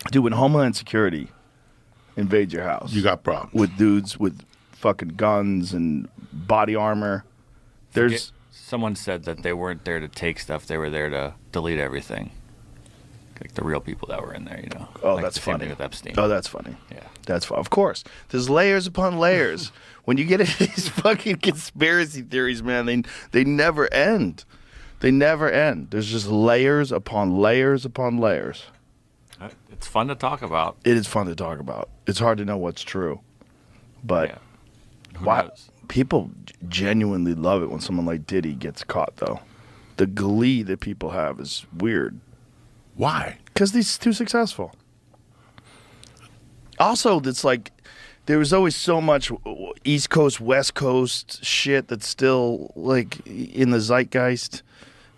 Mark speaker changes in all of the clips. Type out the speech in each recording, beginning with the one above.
Speaker 1: Dude, when Homeland Security invades your house,
Speaker 2: You got problems.
Speaker 1: with dudes with fucking guns and body armor.
Speaker 3: Someone said that they weren't there to take stuff; they were there to delete everything. Like the real people that were in there, you know.
Speaker 1: Oh,
Speaker 3: like
Speaker 1: that's
Speaker 3: the same
Speaker 1: funny.
Speaker 3: thing with Epstein.
Speaker 1: Oh, that's funny.
Speaker 3: Yeah.
Speaker 1: That's fun. Of course. There's layers upon layers. When you get into these fucking conspiracy theories, man, they never end. They never end. There's just layers upon layers upon layers.
Speaker 3: It's fun to talk about.
Speaker 1: It is fun to talk about. It's hard to know what's true. But
Speaker 3: Yeah. Who
Speaker 1: why
Speaker 3: knows?
Speaker 1: people genuinely love it when someone like Diddy gets caught, though. The glee that people have is weird.
Speaker 2: Why?
Speaker 1: Because he's too successful. Also, it's like there was always so much East Coast, West Coast shit that's still like in the zeitgeist,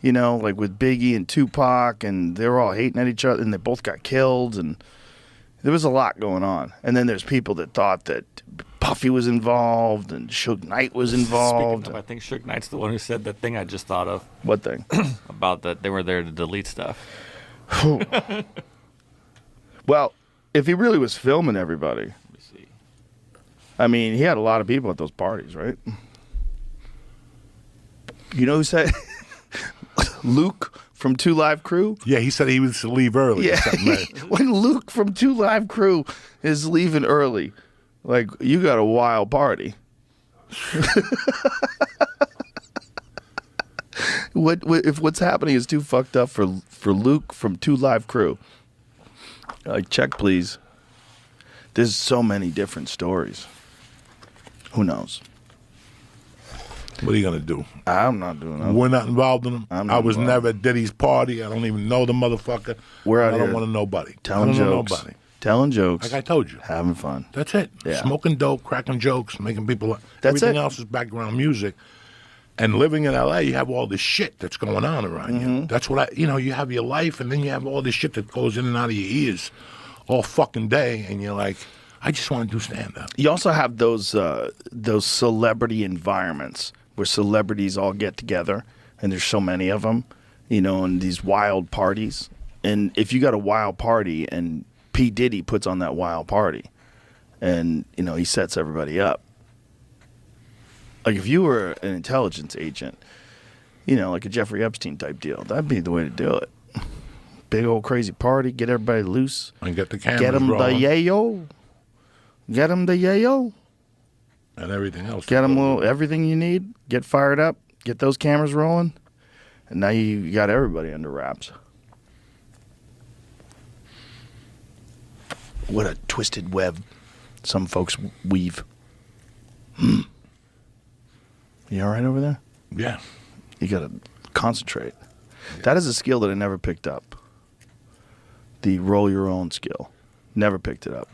Speaker 1: you know, like with Biggie and Tupac, and they were all hating at each other, and they both got killed, and there was a lot going on. And then there's people that thought that Puffy was involved and Suge Knight was involved.
Speaker 3: Speaking of, I think Suge Knight's the one who said that thing I just thought of
Speaker 1: What thing?
Speaker 3: about that they were there to delete stuff.
Speaker 1: Well, if he really was filming everybody,
Speaker 3: Let me see.
Speaker 1: I mean, he had a lot of people at those parties, right? You know who said Luke from 2 Live Crew?
Speaker 2: Yeah, he said he was to leave early.
Speaker 1: Yeah.
Speaker 2: Or something, right?
Speaker 1: When Luke from 2 Live Crew is leaving early, like, you got a wild party. What if what's happening is too fucked up for Luke from 2 Live Crew? Like, check, please. There's so many different stories. Who knows?
Speaker 2: What are you gonna do?
Speaker 1: I'm not doing that.
Speaker 2: We're not involved in them.
Speaker 1: I'm not
Speaker 2: I was
Speaker 1: involved.
Speaker 2: never at Diddy's party. I don't even know the motherfucker.
Speaker 1: We're out
Speaker 2: I don't
Speaker 1: here
Speaker 2: want to know nobody.
Speaker 1: telling
Speaker 2: I don't know
Speaker 1: jokes.
Speaker 2: nobody.
Speaker 1: Telling jokes.
Speaker 2: Like I told you.
Speaker 1: Having fun.
Speaker 2: That's it.
Speaker 1: Yeah.
Speaker 2: Smoking dope, cracking jokes, making people.
Speaker 1: That's
Speaker 2: everything
Speaker 1: it.
Speaker 2: else is background music. And living in LA, you have all this shit that's going on around
Speaker 1: Mm-hmm.
Speaker 2: you. That's what you have your life, and then you have all this shit that goes in and out of your ears all fucking day, and you're like, I just want to do stand up.
Speaker 1: You also have those celebrity environments where celebrities all get together, and there's so many of them, you know, and these wild parties. And if you got a wild party, and P. Diddy puts on that wild party, and you know he sets everybody up. Like if you were an intelligence agent, you know, like a Jeffrey Epstein type deal, that'd be the way to do it. Big old crazy party, get everybody loose,
Speaker 2: And get the cameras
Speaker 1: get them the
Speaker 2: rolling
Speaker 1: yayo, get them the yayo.
Speaker 2: and everything else.
Speaker 1: Get them everything you need. Get fired up. Get those cameras rolling. And now you got everybody under wraps. What a twisted web some folks weave. You all right over there?
Speaker 2: Yeah.
Speaker 1: You got to concentrate. That is a skill that I never picked up. The roll your own skill. Never picked it up.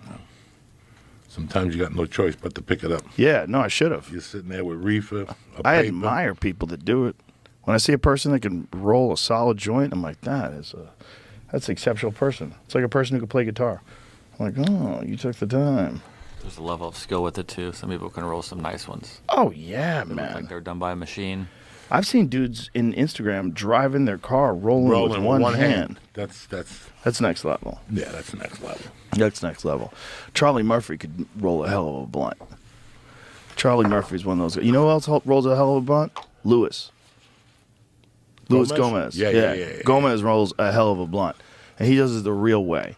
Speaker 2: Sometimes you got no choice but to pick it up.
Speaker 1: Yeah, no, I should have.
Speaker 2: You're sitting there with reefer, a
Speaker 1: I
Speaker 2: paper.
Speaker 1: admire people that do it. When I see a person that can roll a solid joint, I'm like, that's an exceptional person. It's like a person who can play guitar. I'm like, oh, you took the time.
Speaker 3: There's a level of skill with it too. Some people can roll some nice ones.
Speaker 1: Oh yeah,
Speaker 3: They look
Speaker 1: man.
Speaker 3: like they're done by a machine.
Speaker 1: I've seen dudes in Instagram driving their car rolling with one hand.
Speaker 2: That's
Speaker 1: That's next level.
Speaker 2: yeah, that's the next level.
Speaker 1: That's next level. Charlie Murphy could roll a hell of a blunt. Charlie Murphy's one of those guys. You know who else rolls a hell of a blunt? Louis Gomez.
Speaker 2: Yeah.
Speaker 1: Gomez rolls a hell of a blunt. And he does it the real way.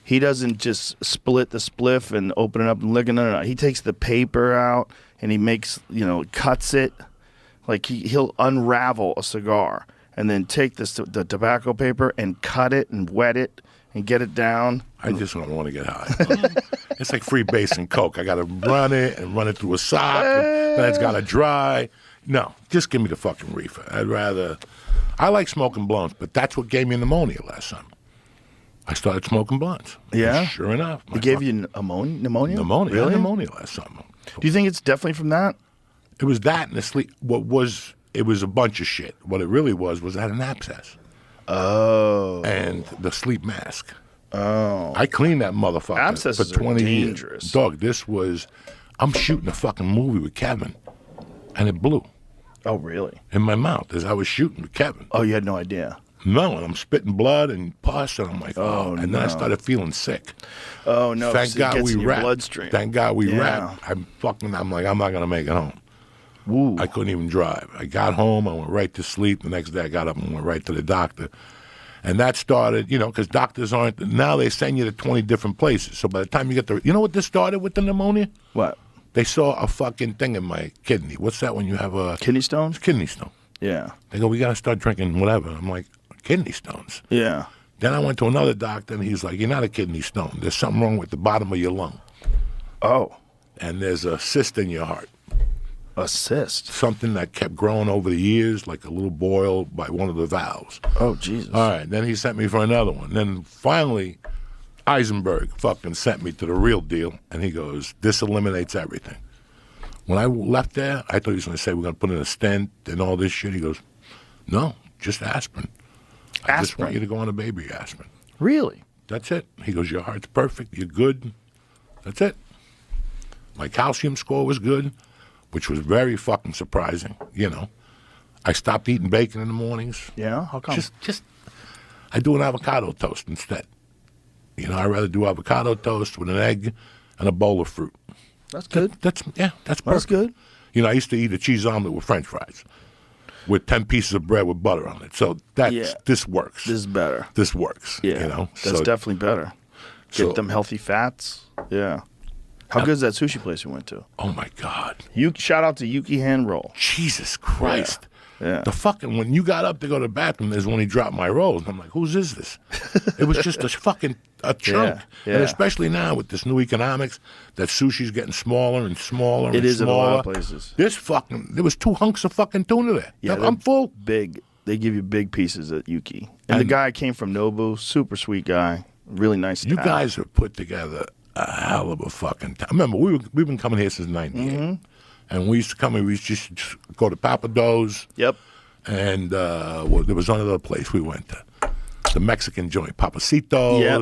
Speaker 1: He doesn't just split the spliff and open it up and lick it. No. He takes the paper out and he makes, cuts it. Like he'll unravel a cigar and then take the tobacco paper and cut it and wet it and get it down.
Speaker 2: I just don't want to get high. It's like free base and coke. I got to run it through a sock. Then it's got to dry. No, just give me the fucking reefer. I like smoking blunts, but that's what gave me pneumonia last summer. I started smoking blunts.
Speaker 1: Yeah?
Speaker 2: And sure enough.
Speaker 1: It gave you pneumonia?
Speaker 2: pneumonia. I
Speaker 1: Really?
Speaker 2: had pneumonia last summer.
Speaker 1: Do you think it's definitely from that?
Speaker 2: It was that and the sleep. It was a bunch of shit. What it really was I had an abscess.
Speaker 1: Oh.
Speaker 2: And the sleep mask.
Speaker 1: Oh.
Speaker 2: I cleaned that motherfucker
Speaker 1: Abscesses
Speaker 2: for 20
Speaker 1: are dangerous.
Speaker 2: years. Dog, I'm shooting a fucking movie with Kevin, and it blew
Speaker 1: Oh, really?
Speaker 2: in my mouth as I was shooting with Kevin.
Speaker 1: Oh, you had no idea.
Speaker 2: No, and I'm spitting blood and pus, and I'm like,
Speaker 1: Oh,
Speaker 2: and then I
Speaker 1: no.
Speaker 2: started feeling sick.
Speaker 1: Oh no!
Speaker 2: Thank
Speaker 1: 'cause it
Speaker 2: God
Speaker 1: gets
Speaker 2: we
Speaker 1: in your
Speaker 2: wrapped.
Speaker 1: bloodstream.
Speaker 2: Thank God we
Speaker 1: Yeah.
Speaker 2: wrapped. I'm like, I'm not gonna make it home.
Speaker 1: Ooh.
Speaker 2: I couldn't even drive. I got home, I went right to sleep. The next day I got up and went right to the doctor. And that started, because doctors aren't, now they send you to 20 different places. So by the time you get you know what this started with the pneumonia?
Speaker 1: What?
Speaker 2: They saw a fucking thing in my kidney. What's that when you have a
Speaker 1: Kidney stones?
Speaker 2: kidney stone?
Speaker 1: Yeah.
Speaker 2: They go, we got to start drinking whatever. I'm like, kidney stones.
Speaker 1: Yeah.
Speaker 2: Then I went to another doctor, and he's like, you're not a kidney stone. There's something wrong with the bottom of your lung.
Speaker 1: Oh,
Speaker 2: And there's a cyst in your heart.
Speaker 1: a cyst.
Speaker 2: Something that kept growing over the years, like a little boil by one of the valves.
Speaker 1: Oh Jesus.
Speaker 2: All right, then he sent me for another one. Then finally, Eisenberg fucking sent me to the real deal, and he goes, this eliminates everything. When I left there, I thought he was going to say, we're going to put in a stent and all this shit. He goes, no, just aspirin. I just want
Speaker 1: Aspirin?
Speaker 2: you to go on a baby aspirin.
Speaker 1: Really?
Speaker 2: That's it. He goes, your heart's perfect. You're good. That's it. My calcium score was good, which was very fucking surprising, I stopped eating bacon in the mornings.
Speaker 1: Yeah. How come?
Speaker 2: Just, I do an avocado toast instead. I'd rather do avocado toast with an egg and a bowl of fruit.
Speaker 1: That's good.
Speaker 2: That's perfect.
Speaker 1: That's good.
Speaker 2: I used to eat a cheese omelet with French fries, with 10 pieces of bread with butter on it. So this works.
Speaker 1: This is better.
Speaker 2: This works.
Speaker 1: Yeah. That's
Speaker 2: So-
Speaker 1: definitely better. Get
Speaker 2: so-
Speaker 1: them healthy fats. Yeah. How good is that sushi place you went to?
Speaker 2: Oh my God.
Speaker 1: Shout out to Yuki Hand Roll.
Speaker 2: Jesus Christ.
Speaker 1: Yeah.
Speaker 2: The fucking, when you got up to go to the bathroom, is when he dropped my rolls. And I'm like, whose is this? It was just a fucking chunk.
Speaker 1: Yeah.
Speaker 2: And especially now with this new economics, that sushi's getting smaller and smaller and
Speaker 1: It is at a
Speaker 2: smaller.
Speaker 1: lot of places.
Speaker 2: There was 2 hunks of fucking tuna there.
Speaker 1: Yeah,
Speaker 2: I'm full.
Speaker 1: Big. They give you big pieces at Yuki. And the guy came from Nobu, super sweet guy, really nice
Speaker 2: You
Speaker 1: guy.
Speaker 2: guys have put together a hell of a fucking time. Remember, we've been coming here since '98,
Speaker 1: Mm-hmm.
Speaker 2: and we used to come here. We used to just go to Papado's,
Speaker 1: Yep.
Speaker 2: and there was another place we went to, the Mexican joint, Papacitos.
Speaker 1: Yep.